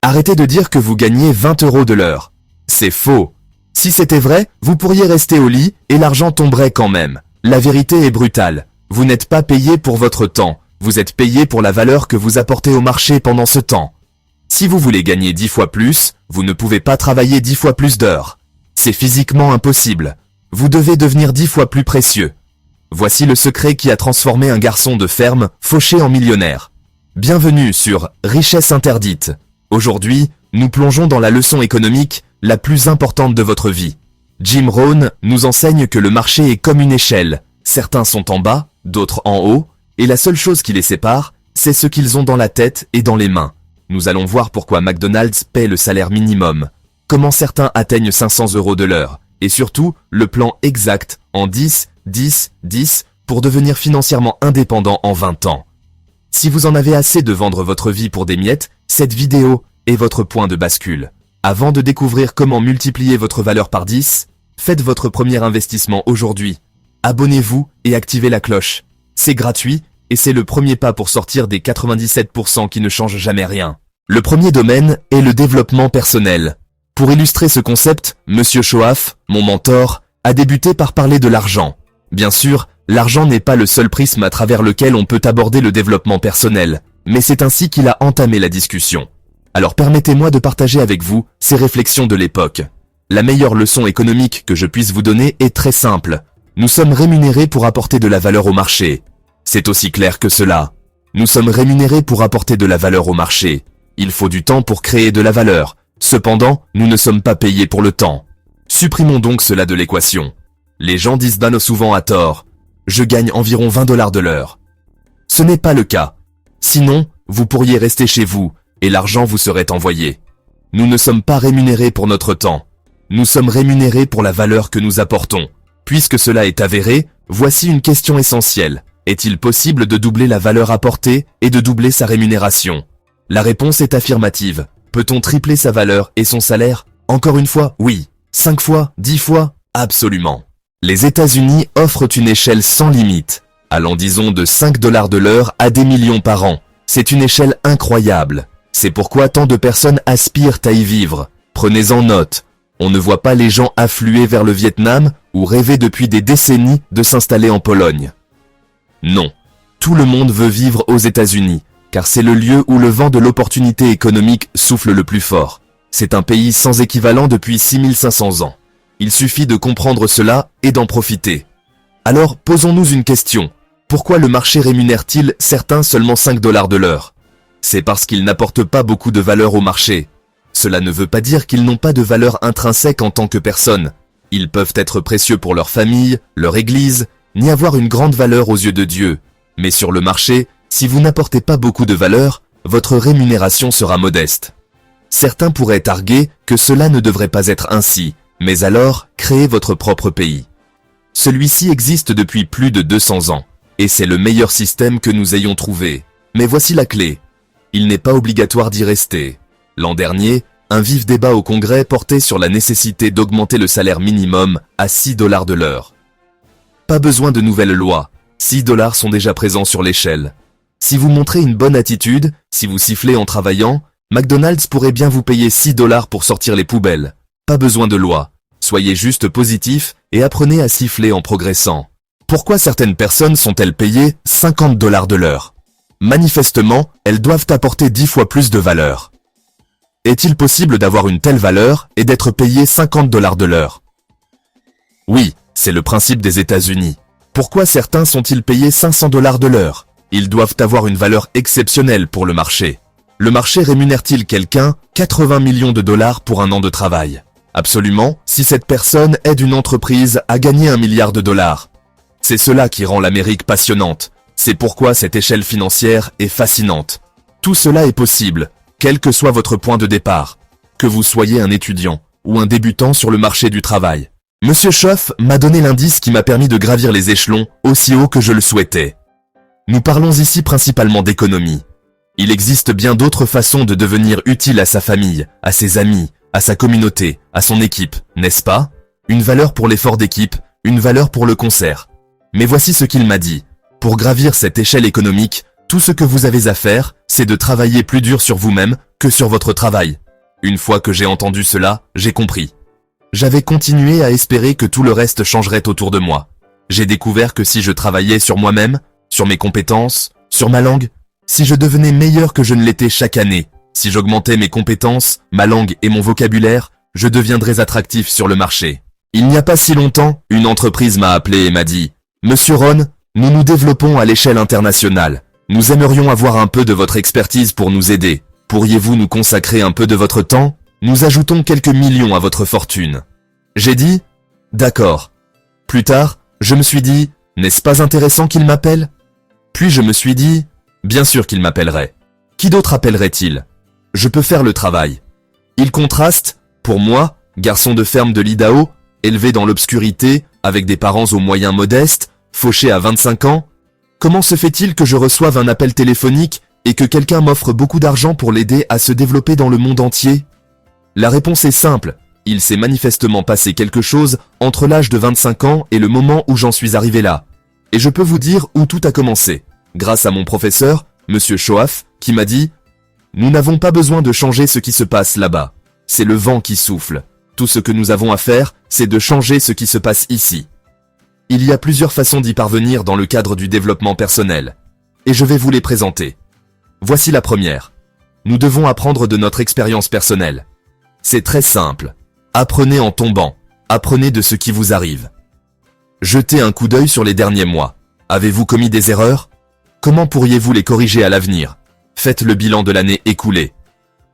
Arrêtez de dire que vous gagnez 20 € de l'heure. C'est faux. Si c'était vrai, vous pourriez rester au lit et l'argent tomberait quand même. La vérité est brutale. Vous n'êtes pas payé pour votre temps. Vous êtes payé pour la valeur que vous apportez au marché pendant ce temps. Si vous voulez gagner 10 fois plus, vous ne pouvez pas travailler 10 fois plus d'heures. C'est physiquement impossible. Vous devez devenir 10 fois plus précieux. Voici le secret qui a transformé un garçon de ferme fauché en millionnaire. Bienvenue sur Richesse interdite. Aujourd'hui, nous plongeons dans la leçon économique la plus importante de votre vie. Jim Rohn nous enseigne que le marché est comme une échelle. Certains sont en bas, d'autres en haut, et la seule chose qui les sépare, c'est ce qu'ils ont dans la tête et dans les mains. Nous allons voir pourquoi McDonald's paie le salaire minimum, comment certains atteignent 500 € de l'heure, et surtout le plan exact en 10, 10, 10 pour devenir financièrement indépendant en 20 ans. Si vous en avez assez de vendre votre vie pour des miettes, cette vidéo est votre point de bascule. Avant de découvrir comment multiplier votre valeur par 10, faites votre premier investissement aujourd'hui. Abonnez-vous et activez la cloche. C'est gratuit et c'est le premier pas pour sortir des 97% qui ne changent jamais rien. Le premier domaine est le développement personnel. Pour illustrer ce concept, Monsieur Choaf, mon mentor, a débuté par parler de l'argent. Bien sûr, l'argent n'est pas le seul prisme à travers lequel on peut aborder le développement personnel, mais c'est ainsi qu'il a entamé la discussion. Alors permettez-moi de partager avec vous ces réflexions de l'époque. La meilleure leçon économique que je puisse vous donner est très simple. Nous sommes rémunérés pour apporter de la valeur au marché. C'est aussi clair que cela. Nous sommes rémunérés pour apporter de la valeur au marché. Il faut du temps pour créer de la valeur. Cependant, nous ne sommes pas payés pour le temps. Supprimons donc cela de l'équation. Les gens disent souvent à tort « Je gagne environ 20 $ de l'heure ». Ce n'est pas le cas. Sinon, vous pourriez rester chez vous et l'argent vous serait envoyé. Nous ne sommes pas rémunérés pour notre temps. Nous sommes rémunérés pour la valeur que nous apportons. Puisque cela est avéré, voici une question essentielle. Est-il possible de doubler la valeur apportée et de doubler sa rémunération? La réponse est affirmative. Peut-on tripler sa valeur et son salaire? Encore une fois, oui. 5 fois, 10 fois? Absolument. Les États-Unis offrent une échelle sans limite, allant disons de 5 $ de l'heure à des millions par an. C'est une échelle incroyable. C'est pourquoi tant de personnes aspirent à y vivre. Prenez-en note. On ne voit pas les gens affluer vers le Vietnam ou rêver depuis des décennies de s'installer en Pologne. Non. Tout le monde veut vivre aux États-Unis, car c'est le lieu où le vent de l'opportunité économique souffle le plus fort. C'est un pays sans équivalent depuis 6500 ans. Il suffit de comprendre cela et d'en profiter. Alors, posons-nous une question. Pourquoi le marché rémunère-t-il certains seulement 5 $ de l'heure? C'est parce qu'ils n'apportent pas beaucoup de valeur au marché. Cela ne veut pas dire qu'ils n'ont pas de valeur intrinsèque en tant que personne. Ils peuvent être précieux pour leur famille, leur église, ni avoir une grande valeur aux yeux de Dieu. Mais sur le marché, si vous n'apportez pas beaucoup de valeur, votre rémunération sera modeste. Certains pourraient arguer que cela ne devrait pas être ainsi, mais alors, créez votre propre pays. Celui-ci existe depuis plus de 200 ans, et c'est le meilleur système que nous ayons trouvé. Mais voici la clé. Il n'est pas obligatoire d'y rester. L'an dernier, un vif débat au Congrès portait sur la nécessité d'augmenter le salaire minimum à 6 $ de l'heure. Pas besoin de nouvelles lois, 6 $ sont déjà présents sur l'échelle. Si vous montrez une bonne attitude, si vous sifflez en travaillant, McDonald's pourrait bien vous payer 6 $ pour sortir les poubelles. Pas besoin de loi. Soyez juste positif et apprenez à siffler en progressant. Pourquoi certaines personnes sont-elles payées 50 $ de l'heure? Manifestement, elles doivent apporter 10 fois plus de valeur. Est-il possible d'avoir une telle valeur et d'être payé 50 $ de l'heure? Oui, c'est le principe des États-Unis. Pourquoi certains sont-ils payés 500 $ de l'heure? Ils doivent avoir une valeur exceptionnelle pour le marché. Le marché rémunère-t-il quelqu'un 80 millions de $ pour un an de travail? Absolument, si cette personne aide une entreprise à gagner 1 milliard de $. C'est cela qui rend l'Amérique passionnante. C'est pourquoi cette échelle financière est fascinante. Tout cela est possible, quel que soit votre point de départ. Que vous soyez un étudiant ou un débutant sur le marché du travail. Monsieur Choaf m'a donné l'indice qui m'a permis de gravir les échelons aussi haut que je le souhaitais. Nous parlons ici principalement d'économie. Il existe bien d'autres façons de devenir utile à sa famille, à ses amis, à sa communauté, à son équipe, n'est-ce pas? Une valeur pour l'effort d'équipe, une valeur pour le concert. Mais voici ce qu'il m'a dit. Pour gravir cette échelle économique, tout ce que vous avez à faire, c'est de travailler plus dur sur vous-même que sur votre travail. Une fois que j'ai entendu cela, j'ai compris. J'avais continué à espérer que tout le reste changerait autour de moi. J'ai découvert que si je travaillais sur moi-même, sur mes compétences, sur ma langue, si je devenais meilleur que je ne l'étais chaque année, si j'augmentais mes compétences, ma langue et mon vocabulaire, je deviendrais attractif sur le marché. Il n'y a pas si longtemps, une entreprise m'a appelé et m'a dit « Monsieur Ron, nous nous développons à l'échelle internationale. Nous aimerions avoir un peu de votre expertise pour nous aider. Pourriez-vous nous consacrer un peu de votre temps? Nous ajoutons quelques millions à votre fortune. » J'ai dit « D'accord. » Plus tard, je me suis dit « N'est-ce pas intéressant qu'il m'appelle ?» Puis je me suis dit « Bien sûr qu'il m'appellerait. Qui d'autre appellerait-il? Je peux faire le travail. » Il contraste, pour moi, garçon de ferme de l'Idaho, élevé dans l'obscurité, avec des parents aux moyens modestes, fauché à 25 ans. Comment se fait-il que je reçoive un appel téléphonique et que quelqu'un m'offre beaucoup d'argent pour l'aider à se développer dans le monde entier? La réponse est simple. Il s'est manifestement passé quelque chose entre l'âge de 25 ans et le moment où j'en suis arrivé là. Et je peux vous dire où tout a commencé. Grâce à mon professeur, Monsieur Shoaf, qui m'a dit « Nous n'avons pas besoin de changer ce qui se passe là-bas. C'est le vent qui souffle. Tout ce que nous avons à faire, c'est de changer ce qui se passe ici. » Il y a plusieurs façons d'y parvenir dans le cadre du développement personnel. Et je vais vous les présenter. Voici la première. Nous devons apprendre de notre expérience personnelle. C'est très simple. Apprenez en tombant. Apprenez de ce qui vous arrive. Jetez un coup d'œil sur les derniers mois. Avez-vous commis des erreurs? Comment pourriez-vous les corriger à l'avenir? Faites le bilan de l'année écoulée.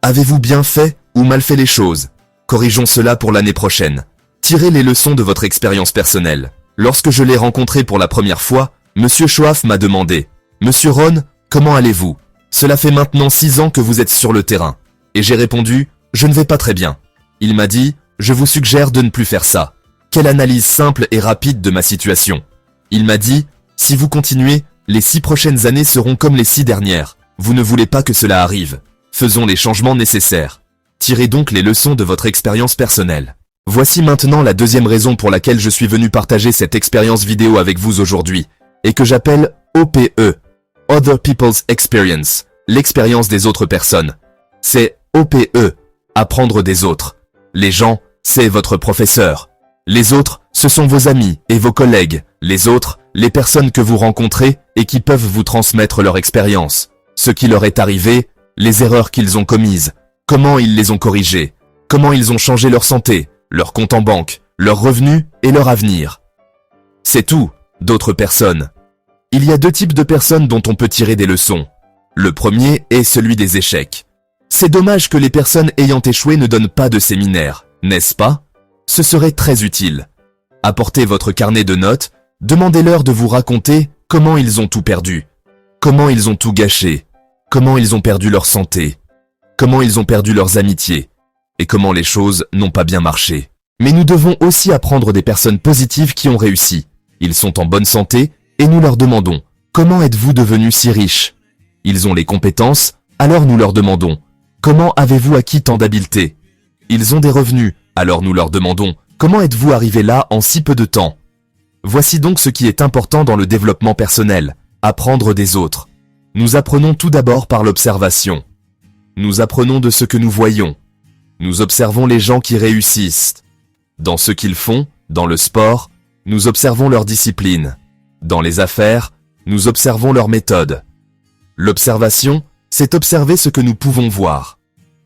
Avez-vous bien fait ou mal fait les choses? Corrigeons cela pour l'année prochaine. Tirez les leçons de votre expérience personnelle. Lorsque je l'ai rencontré pour la première fois, Monsieur Shoaf m'a demandé « Monsieur Ron, comment allez-vous? Cela fait maintenant 6 ans que vous êtes sur le terrain. » Et j'ai répondu « Je ne vais pas très bien. » Il m'a dit « Je vous suggère de ne plus faire ça. » Quelle analyse simple et rapide de ma situation. Il m'a dit « Si vous continuez, les 6 prochaines années seront comme les 6 dernières. Vous ne voulez pas que cela arrive. Faisons les changements nécessaires. Tirez donc les leçons de votre expérience personnelle. » Voici maintenant la deuxième raison pour laquelle je suis venu partager cette expérience vidéo avec vous aujourd'hui, et que j'appelle OPE, Other People's Experience, l'expérience des autres personnes. C'est OPE, apprendre des autres. Les gens, c'est votre professeur. Les autres, ce sont vos amis et vos collègues. Les autres, les personnes que vous rencontrez et qui peuvent vous transmettre leur expérience. Ce qui leur est arrivé, les erreurs qu'ils ont commises, comment ils les ont corrigées, comment ils ont changé leur santé, leur compte en banque, leurs revenus et leur avenir. C'est tout, d'autres personnes. Il y a 2 types de personnes dont on peut tirer des leçons. Le premier est celui des échecs. C'est dommage que les personnes ayant échoué ne donnent pas de séminaire, n'est-ce pas? Ce serait très utile. Apportez votre carnet de notes, demandez-leur de vous raconter comment ils ont tout perdu, comment ils ont tout gâché, comment ils ont perdu leur santé, comment ils ont perdu leurs amitiés, et comment les choses n'ont pas bien marché. Mais nous devons aussi apprendre des personnes positives qui ont réussi. Ils sont en bonne santé et nous leur demandons « Comment êtes-vous devenu si riche ?» Ils ont les compétences, alors nous leur demandons « Comment avez-vous acquis tant d'habileté ?» Ils ont des revenus, alors nous leur demandons « Comment êtes-vous arrivé là en si peu de temps ?» Voici donc ce qui est important dans le développement personnel, apprendre des autres. Nous apprenons tout d'abord par l'observation. Nous apprenons de ce que nous voyons. Nous observons les gens qui réussissent. Dans ce qu'ils font, dans le sport, nous observons leur discipline. Dans les affaires, nous observons leur méthode. L'observation, c'est observer ce que nous pouvons voir.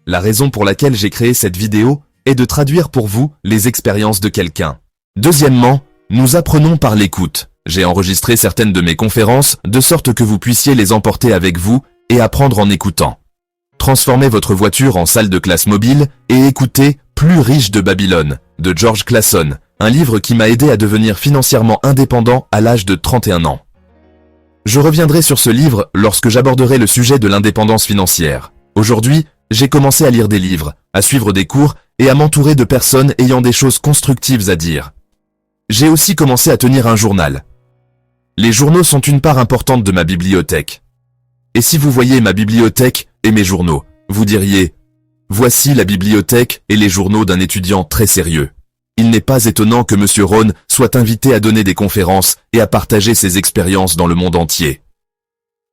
La raison pour laquelle j'ai créé cette vidéo est de traduire pour vous les expériences de quelqu'un. Deuxièmement, nous apprenons par l'écoute. J'ai enregistré certaines de mes conférences de sorte que vous puissiez les emporter avec vous et apprendre en écoutant. Transformez votre voiture en salle de classe mobile et écoutez Plus riche de Babylone, de George Clason, un livre qui m'a aidé à devenir financièrement indépendant à l'âge de 31 ans. Je reviendrai sur ce livre lorsque j'aborderai le sujet de l'indépendance financière. Aujourd'hui, j'ai commencé à lire des livres, à suivre des cours et à m'entourer de personnes ayant des choses constructives à dire. J'ai aussi commencé à tenir un journal. Les journaux sont une part importante de ma bibliothèque. Et si vous voyez ma bibliothèque et mes journaux, vous diriez « Voici la bibliothèque et les journaux d'un étudiant très sérieux ». Il n'est pas étonnant que Monsieur Ron soit invité à donner des conférences et à partager ses expériences dans le monde entier.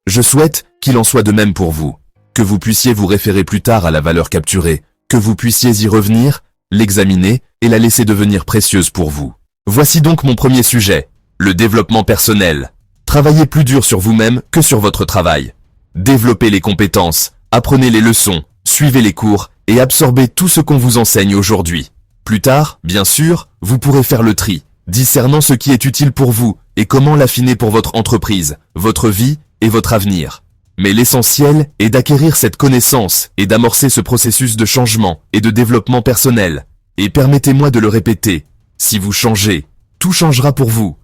Je souhaite qu'il en soit de même pour vous. que vous puissiez vous référer plus tard à la valeur capturée, que vous puissiez y revenir, l'examiner et la laisser devenir précieuse pour vous. Voici donc mon premier sujet, le développement personnel. Travaillez plus dur sur vous-même que sur votre travail. Développez les compétences, apprenez les leçons, suivez les cours et absorbez tout ce qu'on vous enseigne aujourd'hui. Plus tard, bien sûr, vous pourrez faire le tri, discernant ce qui est utile pour vous et comment l'affiner pour votre entreprise, votre vie et votre avenir. Mais l'essentiel est d'acquérir cette connaissance et d'amorcer ce processus de changement et de développement personnel. Et permettez-moi de le répéter, si vous changez, tout changera pour vous.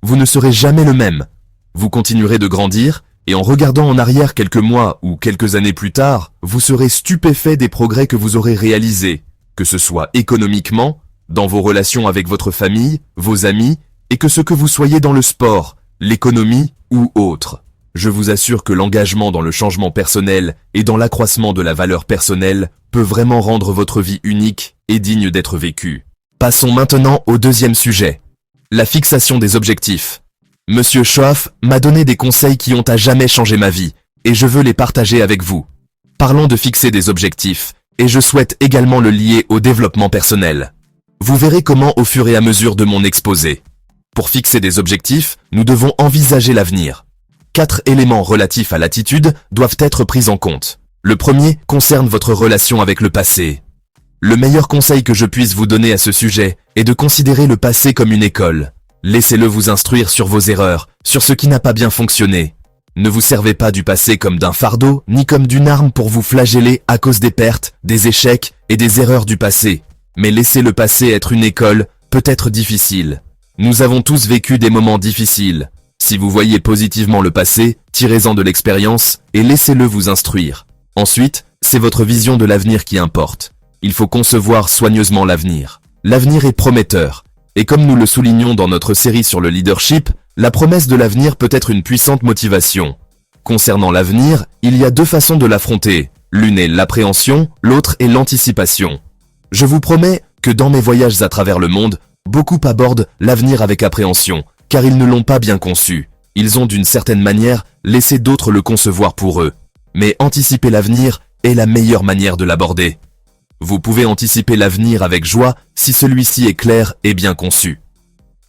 Vous ne serez jamais le même. Vous continuerez de grandir et en regardant en arrière quelques mois ou quelques années plus tard, vous serez stupéfait des progrès que vous aurez réalisés, que ce soit économiquement, dans vos relations avec votre famille, vos amis, et que ce que vous soyez dans le sport, l'économie ou autre. Je vous assure que l'engagement dans le changement personnel et dans l'accroissement de la valeur personnelle peut vraiment rendre votre vie unique et digne d'être vécue. Passons maintenant au deuxième sujet, la fixation des objectifs. Monsieur Schoaf m'a donné des conseils qui ont à jamais changé ma vie, et je veux les partager avec vous. Parlons de fixer des objectifs, et je souhaite également le lier au développement personnel. Vous verrez comment au fur et à mesure de mon exposé. Pour fixer des objectifs, nous devons envisager l'avenir. 4 éléments relatifs à l'attitude doivent être pris en compte. Le premier concerne votre relation avec le passé. Le meilleur conseil que je puisse vous donner à ce sujet est de considérer le passé comme une école. Laissez-le vous instruire sur vos erreurs, sur ce qui n'a pas bien fonctionné. Ne vous servez pas du passé comme d'un fardeau, ni comme d'une arme pour vous flageller à cause des pertes, des échecs et des erreurs du passé. Mais laissez le passé être une école, peut-être difficile. Nous avons tous vécu des moments difficiles. Si vous voyez positivement le passé, tirez-en de l'expérience et laissez-le vous instruire. Ensuite, c'est votre vision de l'avenir qui importe. Il faut concevoir soigneusement l'avenir. L'avenir est prometteur. Et comme nous le soulignons dans notre série sur le leadership, la promesse de l'avenir peut être une puissante motivation. Concernant l'avenir, il y a 2 façons de l'affronter. L'une est l'appréhension, l'autre est l'anticipation. Je vous promets que dans mes voyages à travers le monde, beaucoup abordent l'avenir avec appréhension, car ils ne l'ont pas bien conçu. Ils ont d'une certaine manière laissé d'autres le concevoir pour eux. Mais anticiper l'avenir est la meilleure manière de l'aborder. Vous pouvez anticiper l'avenir avec joie si celui-ci est clair et bien conçu.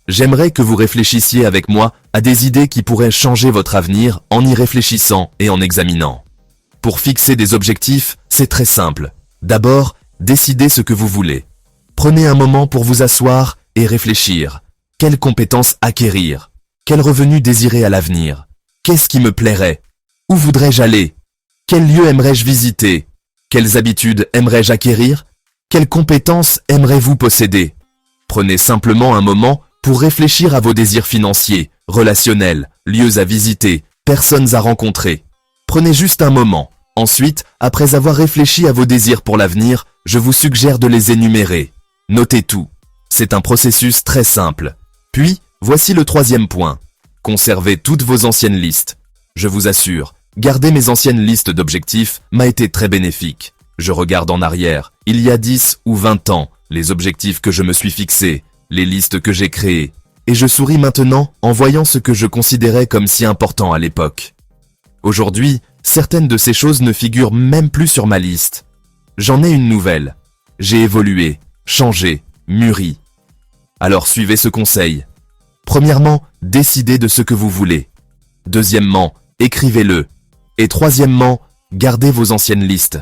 J'aimerais que vous réfléchissiez avec moi à des idées qui pourraient changer votre avenir en y réfléchissant et en examinant. Pour fixer des objectifs, c'est très simple. D'abord, décidez ce que vous voulez. Prenez un moment pour vous asseoir et réfléchir. Quelles compétences acquérir? Quel revenu désirer à l'avenir? Qu'est-ce qui me plairait? Où voudrais-je aller? Quel lieu aimerais-je visiter? Quelles habitudes aimerais-je acquérir? Quelles compétences aimerez-vous posséder? Prenez simplement un moment pour réfléchir à vos désirs financiers, relationnels, lieux à visiter, personnes à rencontrer. Prenez juste un moment. Ensuite, après avoir réfléchi à vos désirs pour l'avenir, je vous suggère de les énumérer. Notez tout. C'est un processus très simple. Puis, voici le 3e point. Conservez toutes vos anciennes listes. Je vous assure, garder mes anciennes listes d'objectifs m'a été très bénéfique. Je regarde en arrière, il y a 10 ou 20 ans, les objectifs que je me suis fixés, les listes que j'ai créées, et je souris maintenant en voyant ce que je considérais comme si important à l'époque. Aujourd'hui, certaines de ces choses ne figurent même plus sur ma liste. J'en ai une nouvelle. J'ai évolué, changé, mûri. Alors suivez ce conseil. Premièrement, décidez de ce que vous voulez. Deuxièmement, écrivez-le. Et troisièmement, gardez vos anciennes listes.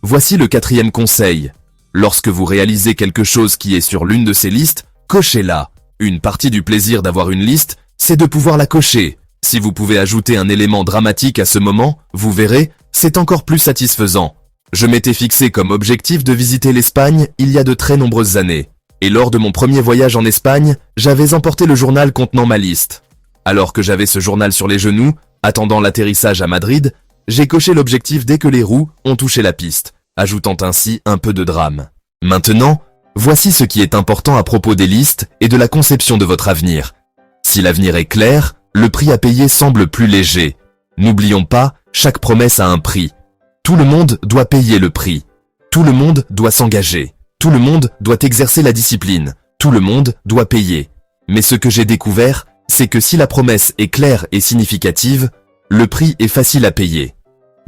Voici le 4e conseil. Lorsque vous réalisez quelque chose qui est sur l'une de ces listes, cochez-la. Une partie du plaisir d'avoir une liste, c'est de pouvoir la cocher. Si vous pouvez ajouter un élément dramatique à ce moment, vous verrez, c'est encore plus satisfaisant. Je m'étais fixé comme objectif de visiter l'Espagne il y a de très nombreuses années. Et lors de mon premier voyage en Espagne, j'avais emporté le journal contenant ma liste. Alors que j'avais ce journal sur les genoux, attendant l'atterrissage à Madrid, j'ai coché l'objectif dès que les roues ont touché la piste, ajoutant ainsi un peu de drame. Maintenant, voici ce qui est important à propos des listes et de la conception de votre avenir. Si l'avenir est clair, le prix à payer semble plus léger. N'oublions pas, chaque promesse a un prix. Tout le monde doit payer le prix. Tout le monde doit s'engager. Tout le monde doit exercer la discipline. Tout le monde doit payer. Mais ce que j'ai découvert, c'est que si la promesse est claire et significative, le prix est facile à payer.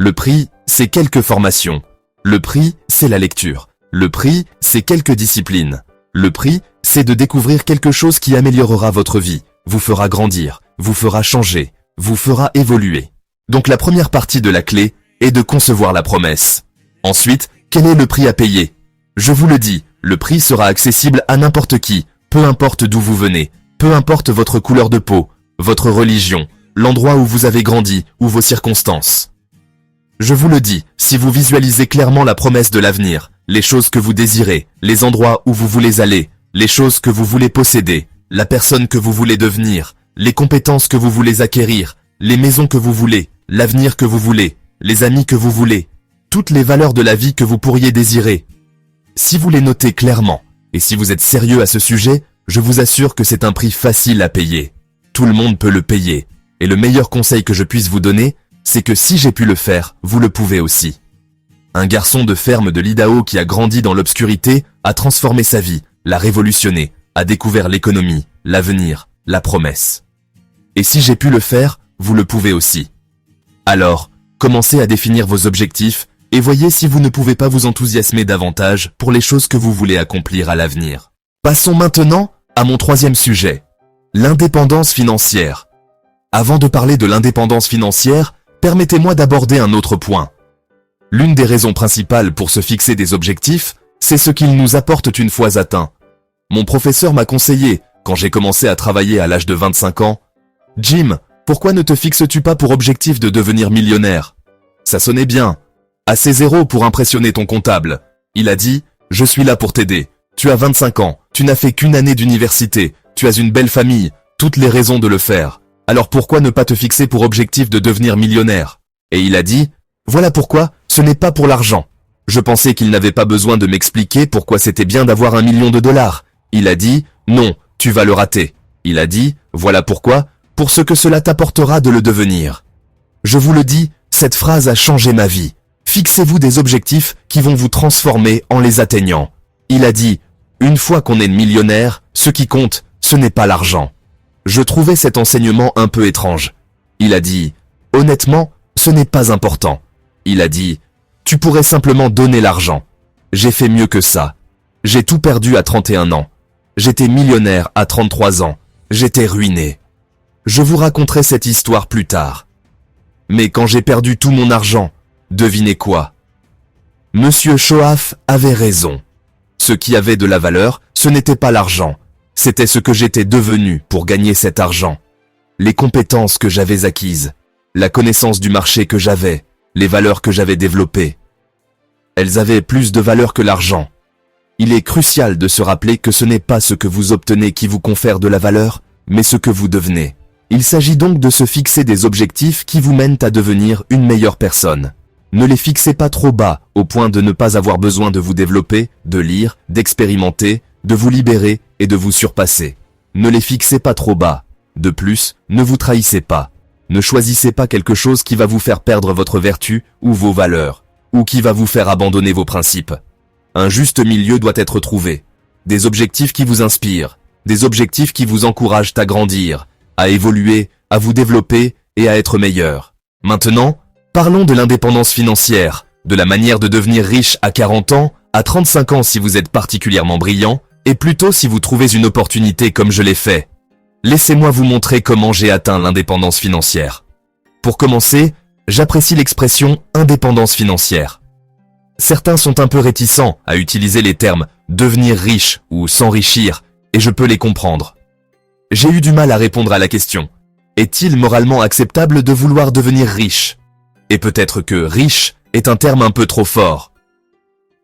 Le prix, c'est quelques formations. Le prix, c'est la lecture. Le prix, c'est quelques disciplines. Le prix, c'est de découvrir quelque chose qui améliorera votre vie, vous fera grandir, vous fera changer, vous fera évoluer. Donc la première partie de la clé est de concevoir la promesse. Ensuite, quel est le prix à payer? Je vous le dis, le prix sera accessible à n'importe qui, peu importe d'où vous venez, peu importe votre couleur de peau, votre religion, l'endroit où vous avez grandi ou vos circonstances. Je vous le dis, si vous visualisez clairement la promesse de l'avenir, les choses que vous désirez, les endroits où vous voulez aller, les choses que vous voulez posséder, la personne que vous voulez devenir, les compétences que vous voulez acquérir, les maisons que vous voulez, l'avenir que vous voulez, les amis que vous voulez, toutes les valeurs de la vie que vous pourriez désirer. Si vous les notez clairement, et si vous êtes sérieux à ce sujet, je vous assure que c'est un prix facile à payer. Tout le monde peut le payer. Et le meilleur conseil que je puisse vous donner, c'est que si j'ai pu le faire, vous le pouvez aussi. Un garçon de ferme de l'Idaho qui a grandi dans l'obscurité a transformé sa vie, l'a révolutionné, a découvert l'économie, l'avenir, la promesse. Et si j'ai pu le faire, vous le pouvez aussi. Alors, commencez à définir vos objectifs et voyez si vous ne pouvez pas vous enthousiasmer davantage pour les choses que vous voulez accomplir à l'avenir. Passons maintenant à mon troisième sujet, l'indépendance financière. Avant de parler de l'indépendance financière, permettez-moi d'aborder un autre point. L'une des raisons principales pour se fixer des objectifs, c'est ce qu'ils nous apportent une fois atteints. Mon professeur m'a conseillé, quand j'ai commencé à travailler à l'âge de 25 ans, « Jim, pourquoi ne te fixes-tu pas pour objectif de devenir millionnaire ?» Ça sonnait bien. Assez zéro pour impressionner ton comptable. Il a dit, « Je suis là pour t'aider. Tu as 25 ans, tu n'as fait qu'une année d'université, tu as une belle famille, toutes les raisons de le faire. Alors pourquoi ne pas te fixer pour objectif de devenir millionnaire ?» Et il a dit, « Voilà pourquoi, ce n'est pas pour l'argent. » Je pensais qu'il n'avait pas besoin de m'expliquer pourquoi c'était bien d'avoir $1 million. Il a dit, « Non, tu vas le rater. » Il a dit, « Voilà pourquoi, pour ce que cela t'apportera de le devenir. » Je vous le dis, cette phrase a changé ma vie. Fixez-vous des objectifs qui vont vous transformer en les atteignant. Il a dit, « Une fois qu'on est millionnaire, ce qui compte, ce n'est pas l'argent. » Je trouvais cet enseignement un peu étrange. Il a dit, « Honnêtement, ce n'est pas important. » Il a dit, « Tu pourrais simplement donner l'argent. » J'ai fait mieux que ça. J'ai tout perdu à 31 ans. J'étais millionnaire à 33 ans. J'étais ruiné. Je vous raconterai cette histoire plus tard. Mais quand j'ai perdu tout mon argent, devinez quoi? Monsieur Choaf avait raison. Ce qui avait de la valeur, ce n'était pas l'argent. C'était ce que j'étais devenu pour gagner cet argent. Les compétences que j'avais acquises, la connaissance du marché que j'avais, les valeurs que j'avais développées. Elles avaient plus de valeur que l'argent. Il est crucial de se rappeler que ce n'est pas ce que vous obtenez qui vous confère de la valeur, mais ce que vous devenez. Il s'agit donc de se fixer des objectifs qui vous mènent à devenir une meilleure personne. Ne les fixez pas trop bas, au point de ne pas avoir besoin de vous développer, de lire, d'expérimenter, de vous libérer et de vous surpasser. Ne les fixez pas trop bas. De plus, ne vous trahissez pas. Ne choisissez pas quelque chose qui va vous faire perdre votre vertu ou vos valeurs, ou qui va vous faire abandonner vos principes. Un juste milieu doit être trouvé. Des objectifs qui vous inspirent, des objectifs qui vous encouragent à grandir, à évoluer, à vous développer et à être meilleur. Maintenant, parlons de l'indépendance financière, de la manière de devenir riche à 40 ans, à 35 ans si vous êtes particulièrement brillant, et plutôt si vous trouvez une opportunité comme je l'ai fait. Laissez-moi vous montrer comment j'ai atteint l'indépendance financière. Pour commencer, j'apprécie l'expression « indépendance financière ». Certains sont un peu réticents à utiliser les termes « devenir riche » ou « s'enrichir », et je peux les comprendre. J'ai eu du mal à répondre à la question « Est-il moralement acceptable de vouloir devenir riche ?» Et peut-être que « riche » est un terme un peu trop fort.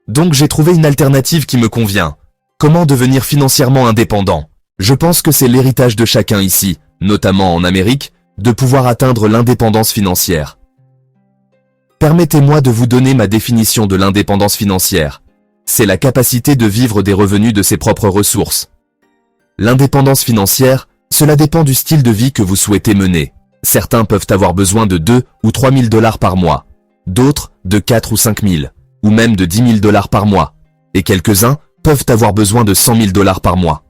Donc j'ai trouvé une alternative qui me convient. Comment devenir financièrement indépendant? Je pense que c'est l'héritage de chacun ici, notamment en Amérique, de pouvoir atteindre l'indépendance financière. Permettez-moi de vous donner ma définition de l'indépendance financière. C'est la capacité de vivre des revenus de ses propres ressources. L'indépendance financière, cela dépend du style de vie que vous souhaitez mener. Certains peuvent avoir besoin de 2 ou 3 000 $ par mois, d'autres de 4 ou 5 000, ou même de 10 000 $ par mois, et quelques-uns peuvent avoir besoin de 100 000 $ par mois.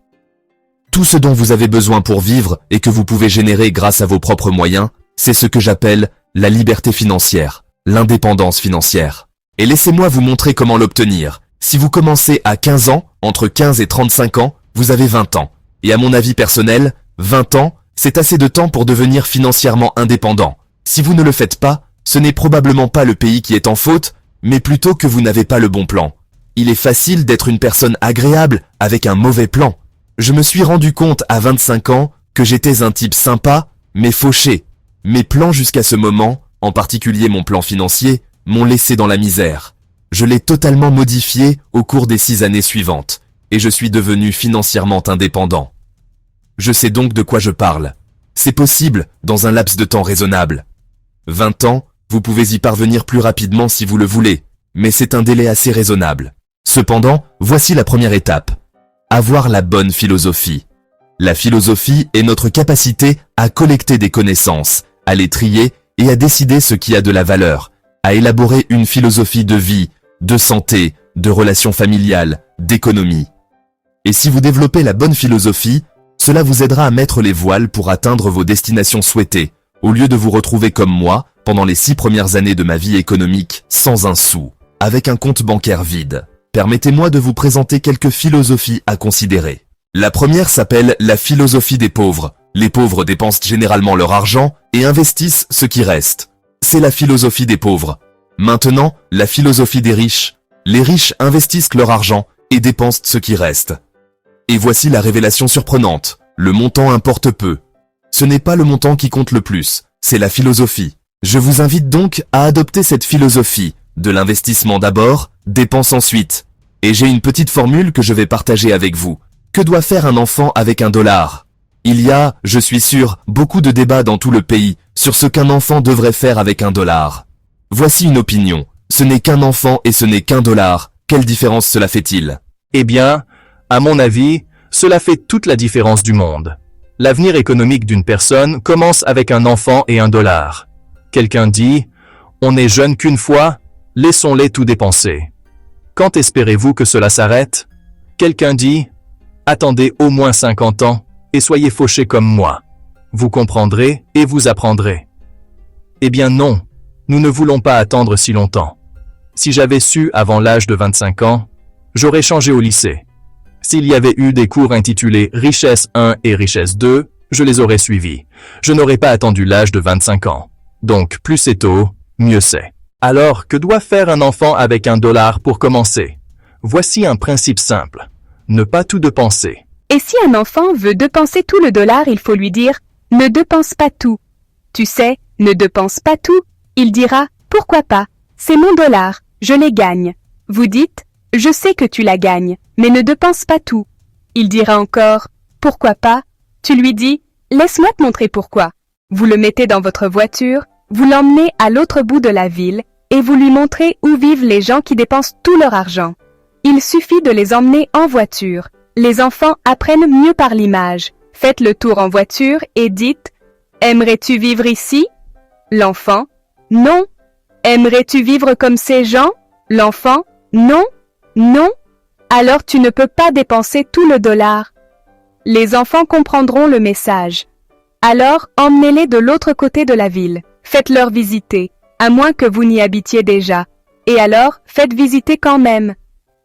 Tout ce dont vous avez besoin pour vivre et que vous pouvez générer grâce à vos propres moyens, c'est ce que j'appelle la liberté financière. l'indépendance financière. Et laissez-moi vous montrer comment l'obtenir. Si vous commencez à 15 ans, entre 15 et 35 ans, vous avez 20 ans. Et à mon avis personnel, 20 ans, c'est assez de temps pour devenir financièrement indépendant. Si vous ne le faites pas, ce n'est probablement pas le pays qui est en faute, mais plutôt que vous n'avez pas le bon plan. Il est facile d'être une personne agréable avec un mauvais plan. Je me suis rendu compte à 25 ans que j'étais un type sympa, mais fauché. Mes plans jusqu'à ce moment, en particulier mon plan financier, m'ont laissé dans la misère. Je l'ai totalement modifié au cours des 6 années suivantes, et je suis devenu financièrement indépendant. Je sais donc de quoi je parle. C'est possible dans un laps de temps raisonnable. 20 ans, vous pouvez y parvenir plus rapidement si vous le voulez, mais c'est un délai assez raisonnable. Cependant, voici la première étape. Avoir la bonne philosophie. La philosophie est notre capacité à collecter des connaissances, à les trier et à décider ce qui a de la valeur, à élaborer une philosophie de vie, de santé, de relations familiales, d'économie. Et si vous développez la bonne philosophie, cela vous aidera à mettre les voiles pour atteindre vos destinations souhaitées, au lieu de vous retrouver comme moi, pendant les 6 premières années de ma vie économique, sans un sou, avec un compte bancaire vide. Permettez-moi de vous présenter quelques philosophies à considérer. La première s'appelle la philosophie des pauvres. Les pauvres dépensent généralement leur argent et investissent ce qui reste. C'est la philosophie des pauvres. Maintenant, la philosophie des riches. Les riches investissent leur argent et dépensent ce qui reste. Et voici la révélation surprenante. Le montant importe peu. Ce n'est pas le montant qui compte le plus, c'est la philosophie. Je vous invite donc à adopter cette philosophie. De l'investissement d'abord, dépense ensuite. Et j'ai une petite formule que je vais partager avec vous. Que doit faire un enfant avec $1 ? Il y a, je suis sûr, beaucoup de débats dans tout le pays sur ce qu'un enfant devrait faire avec $1. Voici une opinion. Ce n'est qu'un enfant et ce n'est qu'$. Quelle différence cela fait-il ? Eh bien, à mon avis, cela fait toute la différence du monde. L'avenir économique d'une personne commence avec un enfant et $1. Quelqu'un dit, on n'est jeune qu'une fois, laissons-les tout dépenser. Quand espérez-vous que cela s'arrête ? Quelqu'un dit, attendez au moins 50 ans, et soyez fauchés comme moi. Vous comprendrez et vous apprendrez. Eh bien non, nous ne voulons pas attendre si longtemps. Si j'avais su avant l'âge de 25 ans, j'aurais changé au lycée. S'il y avait eu des cours intitulés Richesse 1 et Richesse 2, je les aurais suivis. Je n'aurais pas attendu l'âge de 25 ans. Donc, plus c'est tôt, mieux c'est. Alors, que doit faire un enfant avec $1 pour commencer ? Voici un principe simple. Ne pas tout dépenser. Et si un enfant veut dépenser tout le $, il faut lui dire « Ne dépense pas tout ». Tu sais, ne dépense pas tout. Il dira « Pourquoi pas ? C'est mon $, je les gagne ». Vous dites « Je sais que tu la gagnes, mais ne dépense pas tout ». Il dira encore « Pourquoi pas ?» Tu lui dis « Laisse-moi te montrer pourquoi ». Vous le mettez dans votre voiture, vous l'emmenez à l'autre bout de la ville et vous lui montrez où vivent les gens qui dépensent tout leur argent. Il suffit de les emmener en voiture. Les enfants apprennent mieux par l'image. Faites le tour en voiture et dites « Aimerais-tu vivre ici ?» L'enfant « Non. » « Aimerais-tu vivre comme ces gens ?» L'enfant « Non. » « Non. » Alors tu ne peux pas dépenser tout le $. Les enfants comprendront le message. Alors, emmenez-les de l'autre côté de la ville. Faites-leur visiter, à moins que vous n'y habitiez déjà. Et alors, faites visiter quand même.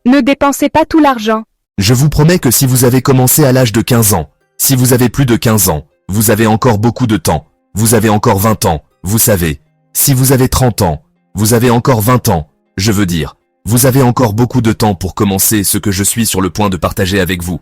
Ne dépensez pas tout l'argent. Je vous promets que si vous avez commencé à l'âge de 15 ans, si vous avez plus de 15 ans, vous avez encore beaucoup de temps. Vous avez encore 20 ans, vous savez. Si vous avez 30 ans, vous avez encore 20 ans. Je veux dire, vous avez encore beaucoup de temps pour commencer ce que je suis sur le point de partager avec vous.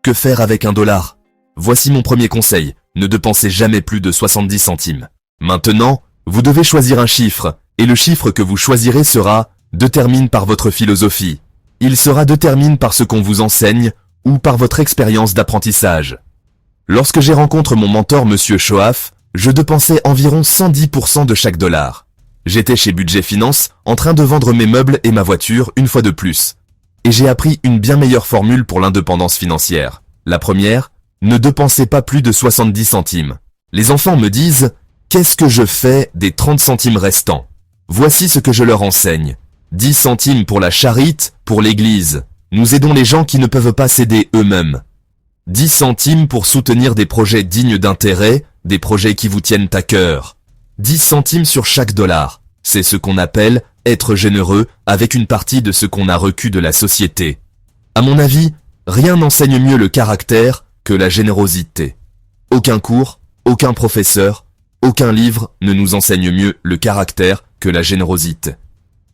Que faire avec $1 ? Voici mon premier conseil, ne dépensez jamais plus de 70 centimes. Maintenant, vous devez choisir un chiffre, et le chiffre que vous choisirez sera déterminé par votre philosophie. Il sera déterminé par ce qu'on vous enseigne ou par votre expérience d'apprentissage. Lorsque j'ai rencontré mon mentor Monsieur Shoaf, je dépensais environ 110% de chaque $. J'étais chez Budget Finance, en train de vendre mes meubles et ma voiture une fois de plus. Et j'ai appris une bien meilleure formule pour l'indépendance financière. La première, ne dépensez pas plus de 70 centimes. Les enfants me disent, qu'est-ce que je fais des 30 centimes restants ? Voici ce que je leur enseigne. 10 centimes pour la charite, pour l'église. Nous aidons les gens qui ne peuvent pas s'aider eux-mêmes. 10 centimes pour soutenir des projets dignes d'intérêt, des projets qui vous tiennent à cœur. 10 centimes sur chaque $. C'est ce qu'on appelle être généreux avec une partie de ce qu'on a reçu de la société. À mon avis, rien n'enseigne mieux le caractère que la générosité. Aucun cours, aucun professeur, aucun livre ne nous enseigne mieux le caractère que la générosité.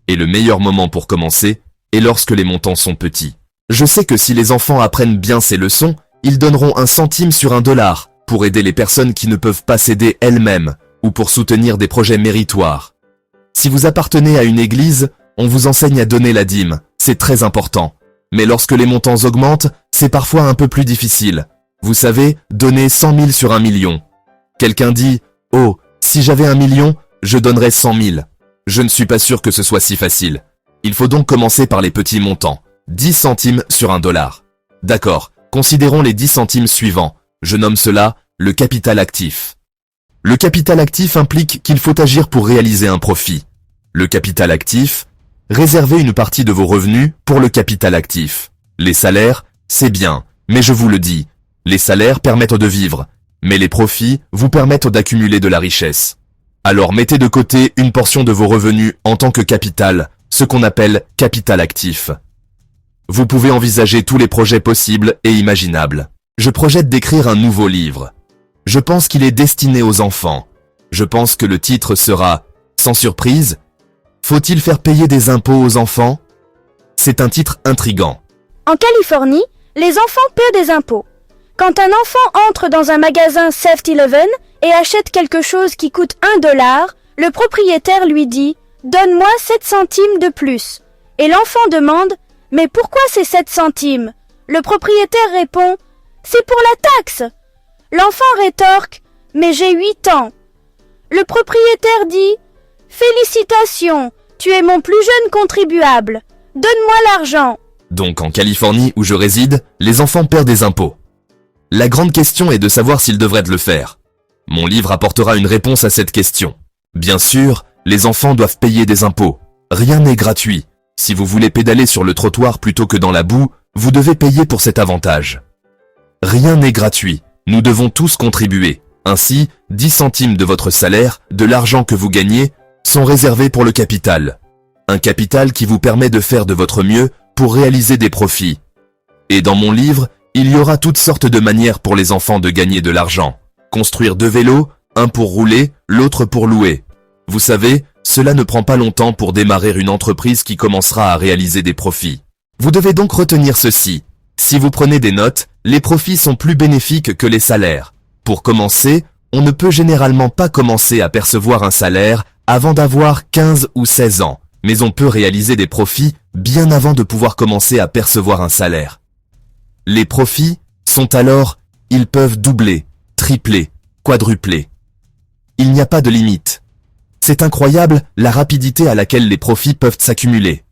Et le meilleur moment pour commencer est lorsque les montants sont petits. Je sais que si les enfants apprennent bien ces leçons, ils donneront 1 centime sur $1 pour aider les personnes qui ne peuvent pas s'aider elles-mêmes ou pour soutenir des projets méritoires. Si vous appartenez à une église, on vous enseigne à donner la dîme, c'est très important. Mais lorsque les montants augmentent, c'est parfois un peu plus difficile. Vous savez, donner 100 000 sur 1 million. Quelqu'un dit « Oh, si j'avais 1 million, je donnerais 100 000 ». Je ne suis pas sûr que ce soit si facile. Il faut donc commencer par les petits montants. 10 centimes sur $1. D'accord, considérons les 10 centimes suivants. Je nomme cela le capital actif. Le capital actif implique qu'il faut agir pour réaliser un profit. Le capital actif, réservez une partie de vos revenus pour le capital actif. Les salaires, c'est bien, mais je vous le dis, les salaires permettent de vivre, mais les profits vous permettent d'accumuler de la richesse. Alors mettez de côté une portion de vos revenus en tant que capital, ce qu'on appelle capital actif. Vous pouvez envisager tous les projets possibles et imaginables. Je projette d'écrire un nouveau livre. Je pense qu'il est destiné aux enfants. Je pense que le titre sera « Sans surprise, faut-il faire payer des impôts aux enfants ?» C'est un titre intrigant. En Californie, les enfants paient des impôts. Quand un enfant entre dans un magasin 7-Eleven et achète quelque chose qui coûte $1, le propriétaire lui dit « Donne-moi 7 centimes de plus ». Et l'enfant demande « Mais pourquoi ces 7 centimes ?» Le propriétaire répond « C'est pour la taxe ». L'enfant rétorque « Mais j'ai 8 ans ». Le propriétaire dit « Félicitations, tu es mon plus jeune contribuable. Donne-moi l'argent ». Donc en Californie où je réside, les enfants paient des impôts. La grande question est de savoir s'ils devraient le faire. Mon livre apportera une réponse à cette question. Bien sûr, les enfants doivent payer des impôts. Rien n'est gratuit. Si vous voulez pédaler sur le trottoir plutôt que dans la boue, vous devez payer pour cet avantage. Rien n'est gratuit. Nous devons tous contribuer. Ainsi, 10 centimes de votre salaire, de l'argent que vous gagnez, sont réservés pour le capital. Un capital qui vous permet de faire de votre mieux pour réaliser des profits. Et dans mon livre, il y aura toutes sortes de manières pour les enfants de gagner de l'argent. Construire 2 vélos, un pour rouler, l'autre pour louer. Vous savez, cela ne prend pas longtemps pour démarrer une entreprise qui commencera à réaliser des profits. Vous devez donc retenir ceci. Si vous prenez des notes, les profits sont plus bénéfiques que les salaires. Pour commencer, on ne peut généralement pas commencer à percevoir un salaire avant d'avoir 15 ou 16 ans, mais on peut réaliser des profits bien avant de pouvoir commencer à percevoir un salaire. Les profits sont alors, ils peuvent doubler, tripler, quadrupler. Il n'y a pas de limite. C'est incroyable la rapidité à laquelle les profits peuvent s'accumuler.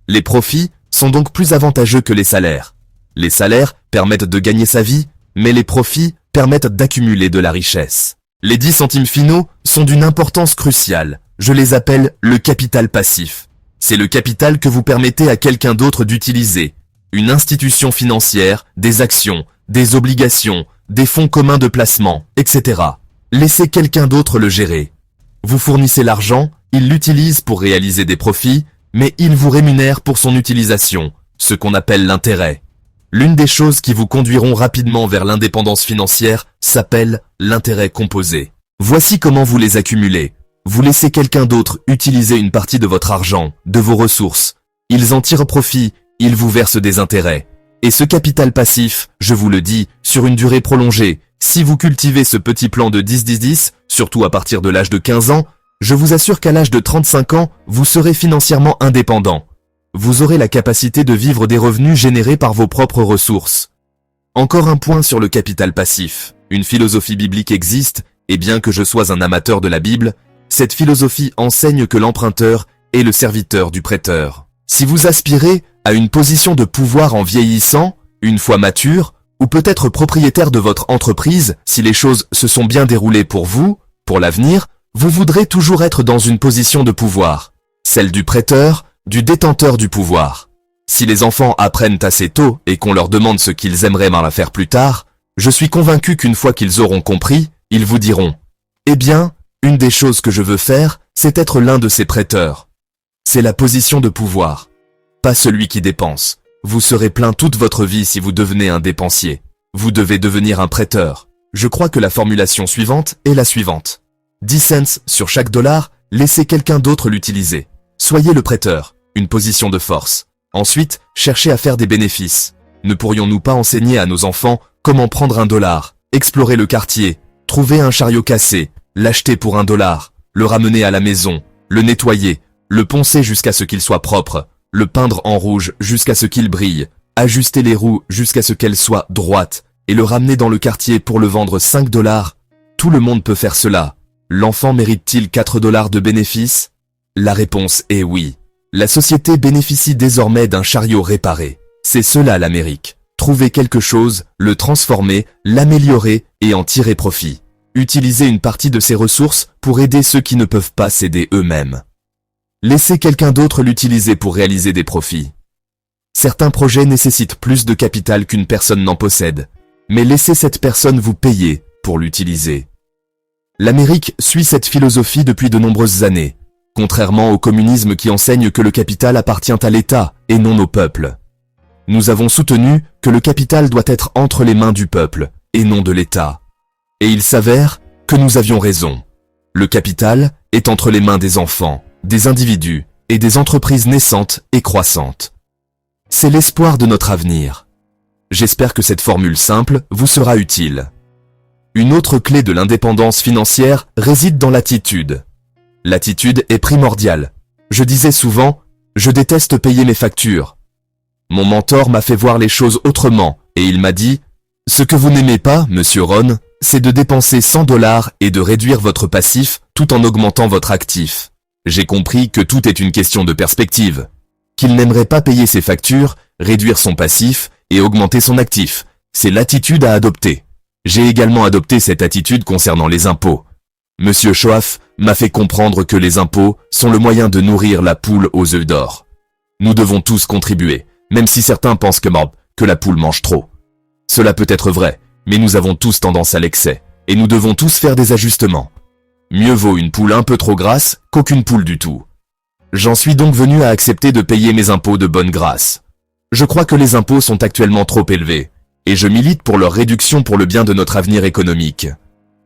Les profits sont donc plus avantageux que les salaires. Les salaires permettent de gagner sa vie, mais les profits permettent d'accumuler de la richesse. Les 10 centimes finaux sont d'une importance cruciale. Je les appelle le capital passif. C'est le capital que vous permettez à quelqu'un d'autre d'utiliser. Une institution financière, des actions, des obligations, des fonds communs de placement, etc. Laissez quelqu'un d'autre le gérer. Vous fournissez l'argent, il l'utilise pour réaliser des profits, mais il vous rémunère pour son utilisation, ce qu'on appelle l'intérêt. L'une des choses qui vous conduiront rapidement vers l'indépendance financière s'appelle l'intérêt composé. Voici comment vous les accumulez. Vous laissez quelqu'un d'autre utiliser une partie de votre argent, de vos ressources. Ils en tirent profit, ils vous versent des intérêts. Et ce capital passif, je vous le dis, sur une durée prolongée, si vous cultivez ce petit plan de 10-10-10, surtout à partir de l'âge de 15 ans, je vous assure qu'à l'âge de 35 ans, vous serez financièrement indépendant. Vous aurez la capacité de vivre des revenus générés par vos propres ressources. Encore un point sur le capital passif. Une philosophie biblique existe, et bien que je sois un amateur de la Bible, cette philosophie enseigne que l'emprunteur est le serviteur du prêteur. Si vous aspirez à une position de pouvoir en vieillissant, une fois mature, ou peut-être propriétaire de votre entreprise, si les choses se sont bien déroulées pour vous, pour l'avenir, vous voudrez toujours être dans une position de pouvoir, celle du prêteur, du détenteur du pouvoir. Si les enfants apprennent assez tôt et qu'on leur demande ce qu'ils aimeraient mal faire plus tard, je suis convaincu qu'une fois qu'ils auront compris, ils vous diront « Eh bien, une des choses que je veux faire, c'est être l'un de ses prêteurs. C'est la position de pouvoir. Pas celui qui dépense. Vous serez plein toute votre vie si vous devenez un dépensier. Vous devez devenir un prêteur. Je crois que la formulation suivante est la suivante. 10 cents sur chaque dollar, laissez quelqu'un d'autre l'utiliser. Soyez le prêteur, une position de force. Ensuite, cherchez à faire des bénéfices. Ne pourrions-nous pas enseigner à nos enfants comment prendre $1, explorer le quartier, trouver un chariot cassé, l'acheter pour $1, le ramener à la maison, le nettoyer, le poncer jusqu'à ce qu'il soit propre, le peindre en rouge jusqu'à ce qu'il brille, ajuster les roues jusqu'à ce qu'elles soient droites, et le ramener dans le quartier pour le vendre $5? Tout le monde peut faire cela. L'enfant mérite-t-il $4 de bénéfice? La réponse est oui. La société bénéficie désormais d'un chariot réparé. C'est cela l'Amérique. Trouver quelque chose, le transformer, l'améliorer et en tirer profit. Utiliser une partie de ses ressources pour aider ceux qui ne peuvent pas s'aider eux-mêmes. Laissez quelqu'un d'autre l'utiliser pour réaliser des profits. Certains projets nécessitent plus de capital qu'une personne n'en possède, mais laissez cette personne vous payer pour l'utiliser. L'Amérique suit cette philosophie depuis de nombreuses années, contrairement au communisme qui enseigne que le capital appartient à l'État et non au peuple. Nous avons soutenu que le capital doit être entre les mains du peuple et non de l'État. Et il s'avère que nous avions raison. Le capital est entre les mains des enfants, des individus et des entreprises naissantes et croissantes. C'est l'espoir de notre avenir. J'espère que cette formule simple vous sera utile. Une autre clé de l'indépendance financière réside dans l'attitude. L'attitude est primordiale. Je disais souvent, je déteste payer mes factures. Mon mentor m'a fait voir les choses autrement et il m'a dit, ce que vous n'aimez pas, monsieur Ron, c'est de dépenser $100 et de réduire votre passif tout en augmentant votre actif. J'ai compris que tout est une question de perspective. Qu'il n'aimerait pas payer ses factures, réduire son passif et augmenter son actif. C'est l'attitude à adopter. J'ai également adopté cette attitude concernant les impôts. Monsieur Schoaf m'a fait comprendre que les impôts sont le moyen de nourrir la poule aux œufs d'or. Nous devons tous contribuer, même si certains pensent que la poule mange trop. Cela peut être vrai, mais nous avons tous tendance à l'excès, et nous devons tous faire des ajustements. Mieux vaut une poule un peu trop grasse qu'aucune poule du tout. J'en suis donc venu à accepter de payer mes impôts de bonne grâce. Je crois que les impôts sont actuellement trop élevés, et je milite pour leur réduction pour le bien de notre avenir économique.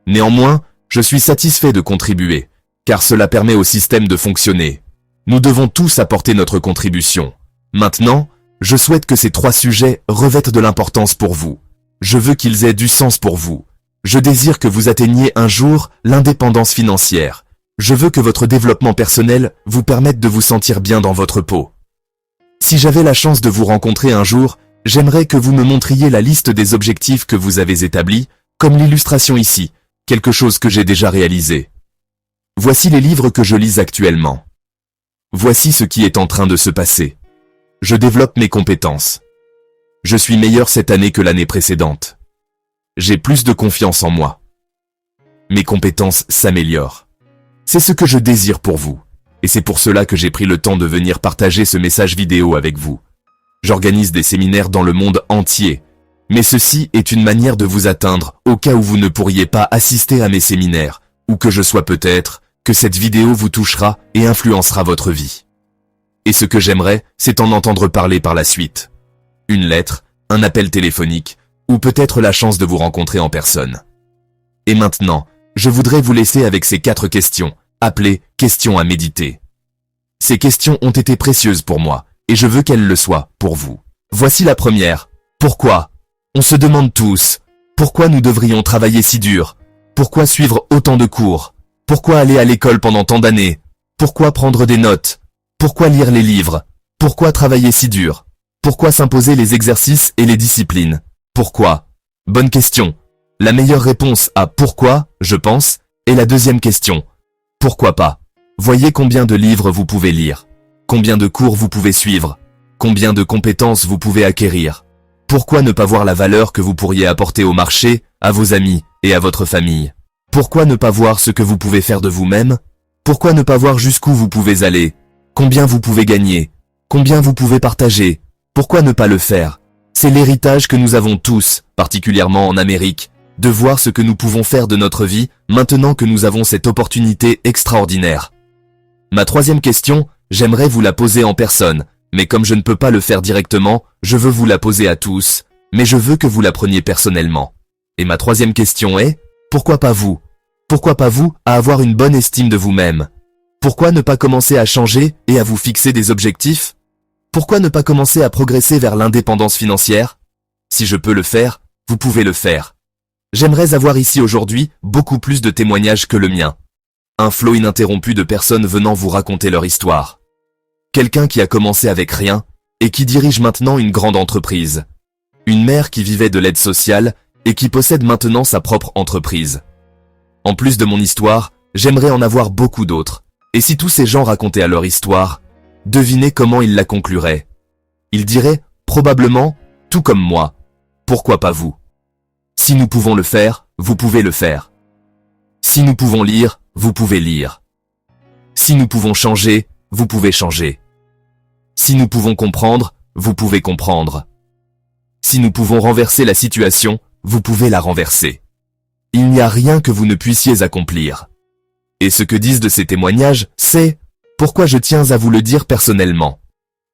Néanmoins, je suis satisfait de contribuer, car cela permet au système de fonctionner. Nous devons tous apporter notre contribution. Maintenant, je souhaite que ces 3 sujets revêtent de l'importance pour vous. Je veux qu'ils aient du sens pour vous. Je désire que vous atteigniez un jour l'indépendance financière. Je veux que votre développement personnel vous permette de vous sentir bien dans votre peau. Si j'avais la chance de vous rencontrer un jour, j'aimerais que vous me montriez la liste des objectifs que vous avez établis, comme l'illustration ici, quelque chose que j'ai déjà réalisé. Voici les livres que je lis actuellement. Voici ce qui est en train de se passer. Je développe mes compétences. Je suis meilleur cette année que l'année précédente. J'ai plus de confiance en moi. Mes compétences s'améliorent. C'est ce que je désire pour vous. Et c'est pour cela que j'ai pris le temps de venir partager ce message vidéo avec vous. J'organise des séminaires dans le monde entier. Mais ceci est une manière de vous atteindre au cas où vous ne pourriez pas assister à mes séminaires, ou que je sois peut-être, que cette vidéo vous touchera et influencera votre vie. Et ce que j'aimerais, c'est en entendre parler par la suite. Une lettre, un appel téléphonique, ou peut-être la chance de vous rencontrer en personne. Et maintenant, je voudrais vous laisser avec ces 4 questions, appelées « questions à méditer ». Ces questions ont été précieuses pour moi, et je veux qu'elles le soient pour vous. Voici la première. Pourquoi? On se demande tous, pourquoi nous devrions travailler si dur? Pourquoi suivre autant de cours? Pourquoi aller à l'école pendant tant d'années? Pourquoi prendre des notes? Pourquoi lire les livres? Pourquoi travailler si dur? Pourquoi s'imposer les exercices et les disciplines? Pourquoi? Bonne question. La meilleure réponse à pourquoi, je pense, est la deuxième question. Pourquoi pas? Voyez combien de livres vous pouvez lire. Combien de cours vous pouvez suivre. Combien de compétences vous pouvez acquérir. Pourquoi ne pas voir la valeur que vous pourriez apporter au marché, à vos amis et à votre famille? Pourquoi ne pas voir ce que vous pouvez faire de vous-même? Pourquoi ne pas voir jusqu'où vous pouvez aller? Combien vous pouvez gagner? Combien vous pouvez partager? Pourquoi ne pas le faire? C'est l'héritage que nous avons tous, particulièrement en Amérique, de voir ce que nous pouvons faire de notre vie maintenant que nous avons cette opportunité extraordinaire. Ma troisième question, j'aimerais vous la poser en personne, mais comme je ne peux pas le faire directement, je veux vous la poser à tous, mais je veux que vous la preniez personnellement. Et ma troisième question est, pourquoi pas vous? Pourquoi pas vous à avoir une bonne estime de vous-même? Pourquoi ne pas commencer à changer et à vous fixer des objectifs? Pourquoi ne pas commencer à progresser vers l'indépendance financière? Si je peux le faire, vous pouvez le faire. J'aimerais avoir ici aujourd'hui beaucoup plus de témoignages que le mien. Un flot ininterrompu de personnes venant vous raconter leur histoire. Quelqu'un qui a commencé avec rien et qui dirige maintenant une grande entreprise. Une mère qui vivait de l'aide sociale et qui possède maintenant sa propre entreprise. En plus de mon histoire, j'aimerais en avoir beaucoup d'autres. Et si tous ces gens racontaient à leur histoire, devinez comment ils la concluraient. Ils diraient, probablement, tout comme moi. Pourquoi pas vous? Si nous pouvons le faire, vous pouvez le faire. Si nous pouvons lire, vous pouvez lire. Si nous pouvons changer, vous pouvez changer. Si nous pouvons comprendre, vous pouvez comprendre. Si nous pouvons renverser la situation, vous pouvez la renverser. Il n'y a rien que vous ne puissiez accomplir. Et ce que disent de ces témoignages, c'est « Pourquoi je tiens à vous le dire personnellement ?»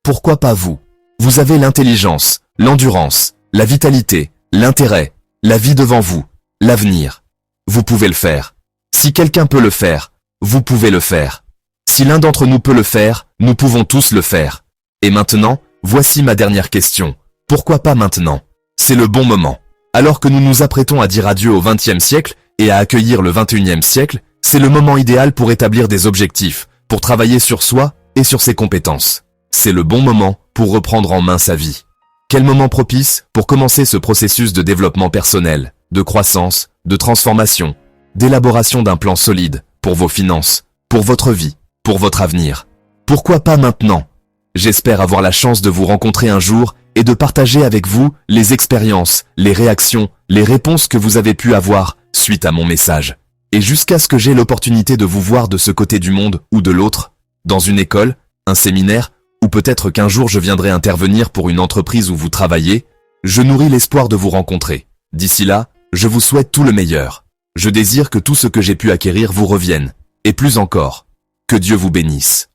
Pourquoi pas vous? Vous avez l'intelligence, l'endurance, la vitalité, l'intérêt, la vie devant vous, l'avenir. Vous pouvez le faire. Si quelqu'un peut le faire, vous pouvez le faire. Si l'un d'entre nous peut le faire, nous pouvons tous le faire. Et maintenant, voici ma dernière question. Pourquoi pas maintenant? C'est le bon moment. Alors que nous nous apprêtons à dire adieu au XXe siècle et à accueillir le XXIe siècle, c'est le moment idéal pour établir des objectifs, pour travailler sur soi et sur ses compétences. C'est le bon moment pour reprendre en main sa vie. Quel moment propice pour commencer ce processus de développement personnel, de croissance, de transformation, d'élaboration d'un plan solide pour vos finances, pour votre vie, pour votre avenir. Pourquoi pas maintenant? J'espère avoir la chance de vous rencontrer un jour et de partager avec vous les expériences, les réactions, les réponses que vous avez pu avoir suite à mon message. Et jusqu'à ce que j'ai l'opportunité de vous voir de ce côté du monde ou de l'autre, dans une école, un séminaire, ou peut-être qu'un jour je viendrai intervenir pour une entreprise où vous travaillez, je nourris l'espoir de vous rencontrer. D'ici là, je vous souhaite tout le meilleur. Je désire que tout ce que j'ai pu acquérir vous revienne, et plus encore, que Dieu vous bénisse.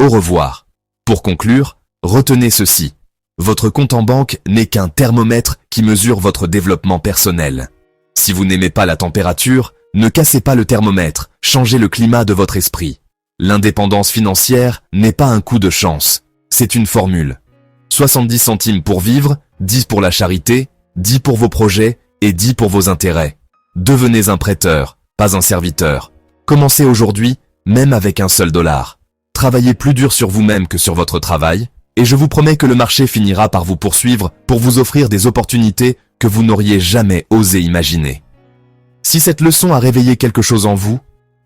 Au revoir. Pour conclure, retenez ceci. Votre compte en banque n'est qu'un thermomètre qui mesure votre développement personnel. Si vous n'aimez pas la température, ne cassez pas le thermomètre, changez le climat de votre esprit. L'indépendance financière n'est pas un coup de chance, c'est une formule. 70 centimes pour vivre, 10 pour la charité, 10 pour vos projets et 10 pour vos intérêts. Devenez un prêteur, pas un serviteur. Commencez aujourd'hui, même avec un seul dollar. Travaillez plus dur sur vous-même que sur votre travail, et je vous promets que le marché finira par vous poursuivre pour vous offrir des opportunités que vous n'auriez jamais osé imaginer. Si cette leçon a réveillé quelque chose en vous,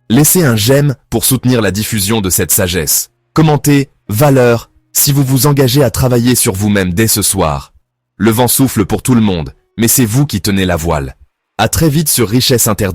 laissez un j'aime pour soutenir la diffusion de cette sagesse. Commentez « Valeur » si vous vous engagez à travailler sur vous-même dès ce soir. Le vent souffle pour tout le monde, mais c'est vous qui tenez la voile. À très vite sur Richesse Interdite.